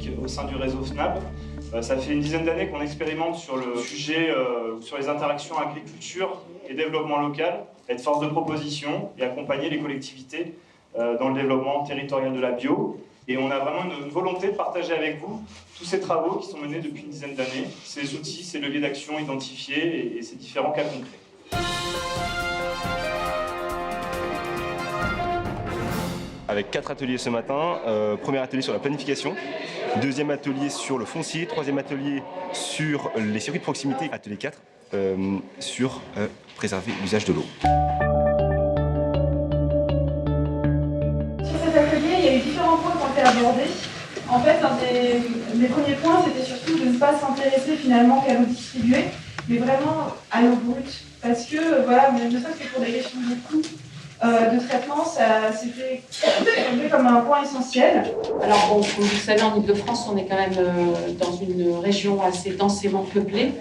biologique au sein du réseau FNAB. Ça fait une dizaine d'années qu'on expérimente sur le sujet, sur les interactions agriculture et développement local, être force de proposition et accompagner les collectivités dans le développement territorial de la bio. Et on a vraiment une volonté de partager avec vous tous ces travaux qui sont menés depuis une dizaine d'années, ces outils, ces leviers d'action identifiés et ces différents cas concrets. Avec 4 ateliers ce matin, premier atelier sur la planification, deuxième atelier sur le foncier, troisième atelier sur les circuits de proximité, atelier 4 sur préserver l'usage de l'eau. Sur cet atelier, il y a eu différents points qui ont été abordés. En fait, un des premiers points, c'était surtout de ne pas s'intéresser finalement qu'à l'eau distribuée, mais vraiment à l'eau brute. Parce que, voilà, ne serait-ce que pour des questions de coût de traitement, ça c'était relevé comme un point essentiel. Alors, bon, comme vous le savez, en Ile-de-France, on est quand même dans une région assez densément peuplée,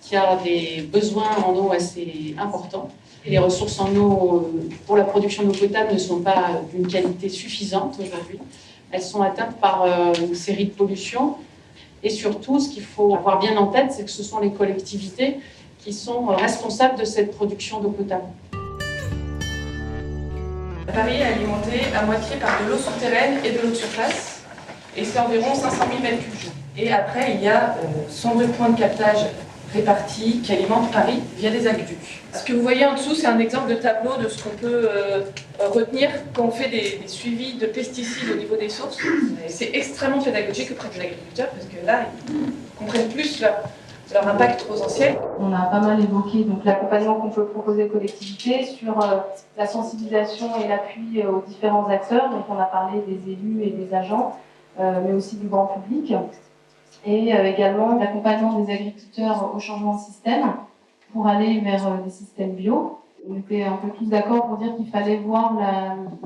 qui a des besoins en eau assez importants. Et les ressources en eau pour la production d'eau potable ne sont pas d'une qualité suffisante aujourd'hui. Elles sont atteintes par une série de pollutions. Et surtout, ce qu'il faut avoir bien en tête, c'est que ce sont les collectivités qui sont responsables de cette production d'eau potable. Paris est alimenté à moitié par de l'eau souterraine et de l'eau de surface, et c'est environ 500 000 m3. Et après, il y a 102 points de captage répartis qui alimentent Paris via des aqueducs. Ce que vous voyez en dessous, c'est un exemple de tableau de ce qu'on peut retenir quand on fait des suivis de pesticides au niveau des sources. C'est extrêmement pédagogique auprès des agriculteurs parce que là, ils comprennent plus leur impact aux anciens. On a pas mal évoqué donc l'accompagnement qu'on peut proposer aux collectivités sur la sensibilisation et l'appui aux différents acteurs. Donc on a parlé des élus et des agents, mais aussi du grand public. Et également l'accompagnement des agriculteurs au changement de système pour aller vers des systèmes bio. On était un peu tous d'accord pour dire qu'il fallait voir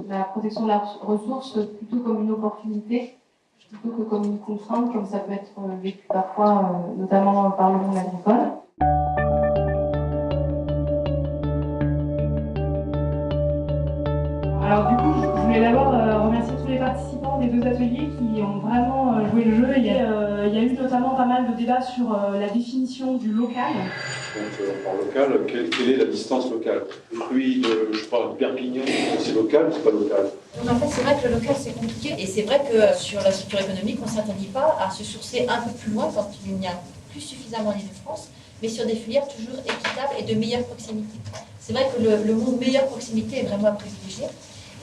la protection de la ressource plutôt comme une opportunité plutôt que comme une contrainte, comme ça peut être vécu parfois, notamment par le monde agricole. Alors du coup, je voulais d'abord remercier tous les participants des deux ateliers qui ont vraiment joué le jeu. Il y a eu notamment pas mal de débats sur la définition du local. Donc par local, quelle est la distance locale? Depuis, je parle de Perpignan, c'est local ou c'est pas local? En fait, c'est vrai que le local, c'est compliqué. Et c'est vrai que sur la structure économique, on ne s'interdit pas à se sourcer un peu plus loin quand il n'y a plus suffisamment en Ile-de-France, mais sur des filières toujours équitables et de meilleure proximité. C'est vrai que le mot meilleure proximité est vraiment à privilégier.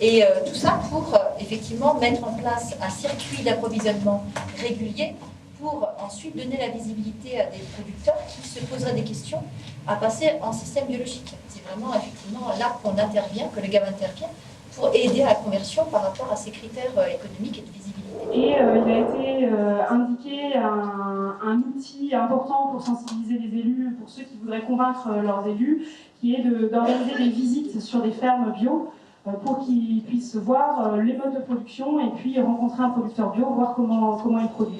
Et tout ça pour effectivement mettre en place un circuit d'approvisionnement régulier pour ensuite donner la visibilité à des producteurs qui se poseraient des questions à passer en système biologique. C'est vraiment effectivement là qu'on intervient, que le GAB intervient, pour aider à la conversion par rapport à ces critères économiques et de visibilité. Et il a été indiqué un outil important pour sensibiliser les élus, pour ceux qui voudraient convaincre leurs élus, qui est d'organiser des visites sur des fermes bio pour qu'ils puissent voir les modes de production et puis rencontrer un producteur bio, voir comment il produit.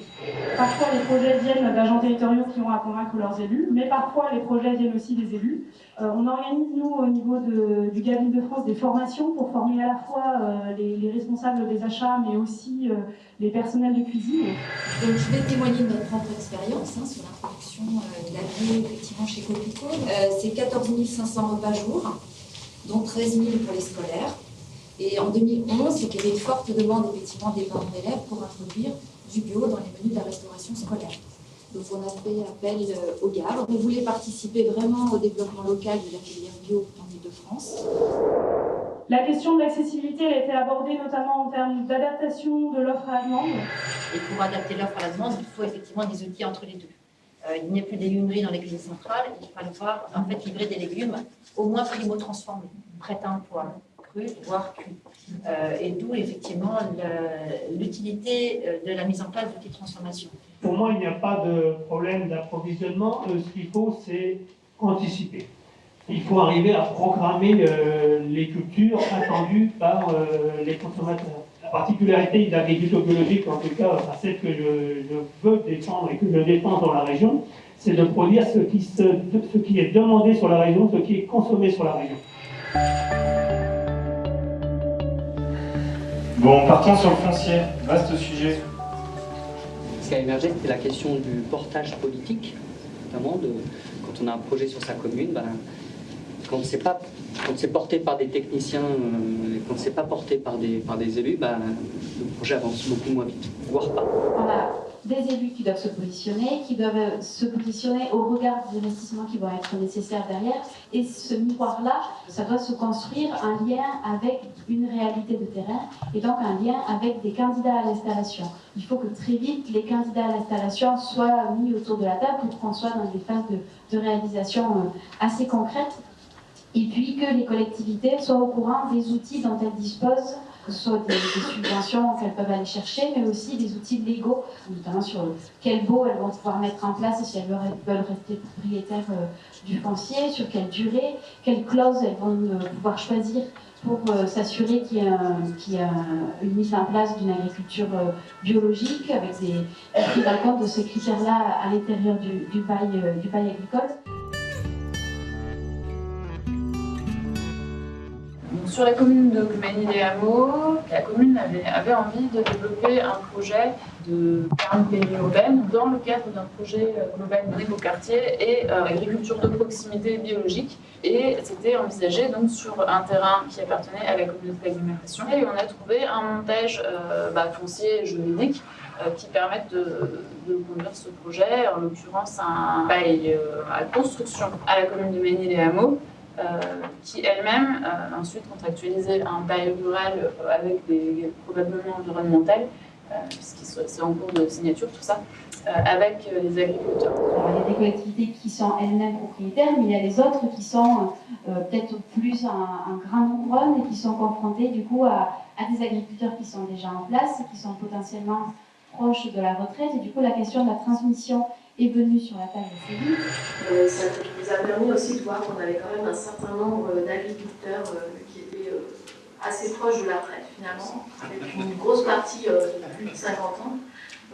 Parfois les projets viennent d'agents territoriaux qui ont à convaincre leurs élus, mais parfois les projets viennent aussi des élus. On organise nous au niveau du GAB Ile-de-France des formations pour former à la fois les responsables des achats mais aussi les personnels de cuisine. Donc je vais témoigner de notre propre expérience sur la production de la bio effectivement chez Copico. C'est 14 500 repas jour, dont 13 000 pour les scolaires. Et en 2011, c'est qu'il y avait une forte demande effectivement des parents d'élèves pour introduire du bio dans les menus de la restauration scolaire. Donc on a fait appel au GAB. On voulait participer vraiment au développement local de la filière bio en Ile-de-France. La question de l'accessibilité a été abordée notamment en termes d'adaptation de l'offre à la demande. Et pour adapter l'offre à la demande, il faut effectivement des outils entre les deux. Il n'y a plus de légumerie dans les cuisines centrales, il va falloir en fait livrer des légumes au moins primo-transformés, prêts à emploi, crus, voire cuits. Et d'où effectivement l'utilité de la mise en place d'outils de transformation. Pour moi, il n'y a pas de problème d'approvisionnement. Ce qu'il faut, c'est anticiper. Il faut arriver à programmer les cultures attendues par les consommateurs. La particularité de l'agriculture biologique, en tout cas, celle que je veux défendre et que je défends dans la région, c'est de produire ce qui est demandé sur la région, ce qui est consommé sur la région. Bon, partons sur le foncier, vaste sujet. qui a émergé, c'était la question du portage politique, notamment quand on a un projet sur sa commune, quand c'est porté par des techniciens, quand c'est pas porté par des élus, le projet avance beaucoup moins vite, voire pas. On a des élus qui doivent se positionner au regard des investissements qui vont être nécessaires derrière. Et ce miroir-là, ça doit se construire un lien avec une réalité de terrain et donc un lien avec des candidats à l'installation. Il faut que très vite, les candidats à l'installation soient mis autour de la table pour qu'on soit dans des phases de réalisation assez concrètes. Et puis que les collectivités soient au courant des outils dont elles disposent, que ce soit des subventions qu'elles peuvent aller chercher, mais aussi des outils légaux, notamment sur quel baux elles vont pouvoir mettre en place si elles veulent rester propriétaires du foncier, sur quelle durée, quelles clauses elles vont pouvoir choisir pour s'assurer qu'il y a une mise en place d'une agriculture biologique, avec qui va compte de ces critères-là à l'intérieur du bail agricole. Sur la commune de Goumény-les-Hameaux, la commune avait envie de développer un projet de ferme péri-urbaine dans le cadre d'un projet global d'écoquartier et agriculture de proximité biologique. Et c'était envisagé donc sur un terrain qui appartenait à la communauté d'agglomération. Et on a trouvé un montage foncier et juridique qui permettent de conduire ce projet, en l'occurrence un bail à construction à la commune de Goumény-les-Hameaux, qui elle-même ensuite contractualisait un bail rural avec des probablement environnementales, puisque c'est en cours de signature tout ça, avec les agriculteurs. Alors, il y a des collectivités qui sont elles-mêmes propriétaires, mais il y a les autres qui sont peut-être plus en grand nombre et qui sont confrontés du coup à des agriculteurs qui sont déjà en place et qui sont potentiellement proches de la retraite. Et du coup, la question de la transmission est venue sur la table assez vite. Ça nous a permis aussi de voir qu'on avait quand même un certain nombre d'agriculteurs qui étaient assez proches de la retraite finalement, avec une grosse partie de plus de 50 ans.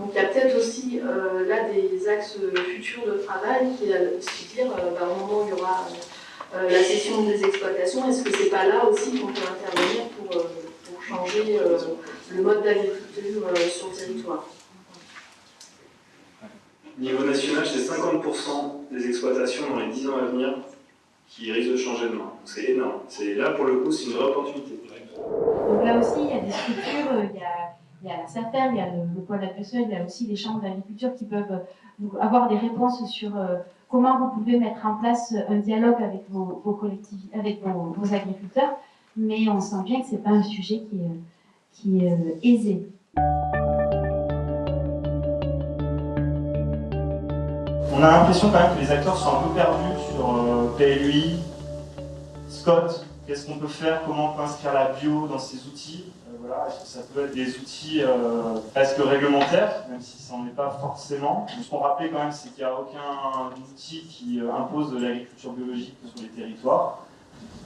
Donc il y a peut-être aussi là des axes futurs de travail qui est de se dire au moment où il y aura la cession des exploitations, est-ce que c'est pas là aussi qu'on peut intervenir pour changer le mode d'agriculture sur le territoire? Niveau national, c'est 50% des exploitations dans les 10 ans à venir qui risquent de changer de main. C'est énorme. Là, pour le coup, c'est une vraie opportunité. Donc là aussi, il y a des structures, il y a la SAFER, il y a le pôle agricole, il y a aussi les chambres d'agriculture qui peuvent avoir des réponses sur comment vous pouvez mettre en place un dialogue avec vos collectivités, avec vos agriculteurs. Mais on sent bien que ce n'est pas un sujet qui est aisé. On a l'impression quand même que les acteurs sont un peu perdus sur PLUI, Scott, qu'est-ce qu'on peut faire, comment on peut inscrire la bio dans ces outils. Voilà, est-ce que ça peut être des outils presque réglementaires, même si ça n'en est pas forcément. Ce qu'on rappelait quand même, c'est qu'il n'y a aucun outil qui impose de l'agriculture biologique sur les territoires.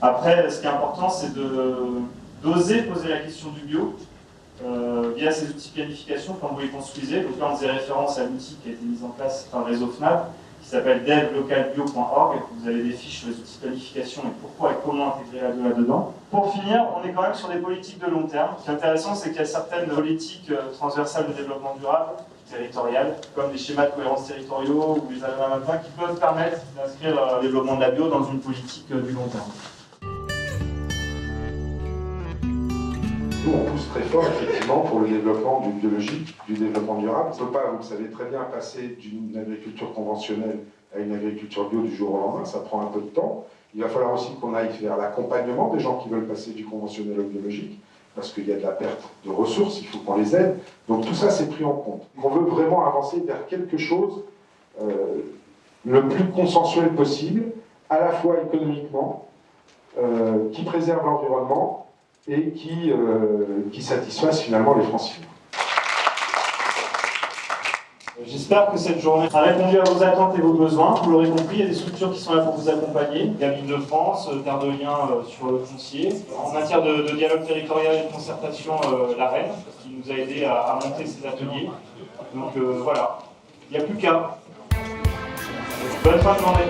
Après, ce qui est important, c'est d'oser poser la question du bio via ces outils de planification quand vous les construisez. Donc là, on faisait référence à l'outil qui a été mis en place par le réseau FNAP, qui s'appelle devlocalbio.org. Vous avez des fiches sur les outils de planification et pourquoi et comment intégrer la bio là-dedans. Pour finir, on est quand même sur des politiques de long terme. Ce qui est intéressant, c'est qu'il y a certaines politiques transversales de développement durable, territoriales, comme les schémas de cohérence territoriaux ou les AMA qui peuvent permettre d'inscrire le développement de la bio dans une politique du long terme. Nous, on pousse très fort, effectivement, pour le développement du biologique, du développement durable. On ne peut pas, vous le savez très bien, passer d'une agriculture conventionnelle à une agriculture bio du jour au lendemain. Ça prend un peu de temps. Il va falloir aussi qu'on aille vers l'accompagnement des gens qui veulent passer du conventionnel au biologique, parce qu'il y a de la perte de ressources, il faut qu'on les aide. Donc tout ça, c'est pris en compte. On veut vraiment avancer vers quelque chose le plus consensuel possible, à la fois économiquement, qui préserve l'environnement, et qui satisfasse finalement les franciliens. J'espère que cette journée a répondu à vos attentes et vos besoins. Vous l'aurez compris, il y a des structures qui sont là pour vous accompagner. Il y a l'Île-de-France, Terre de Liens sur le foncier. En matière de dialogue territorial et de concertation, la Reine, qui nous a aidé à monter ces ateliers. Donc voilà, il n'y a plus qu'à. Bonne fin de journée.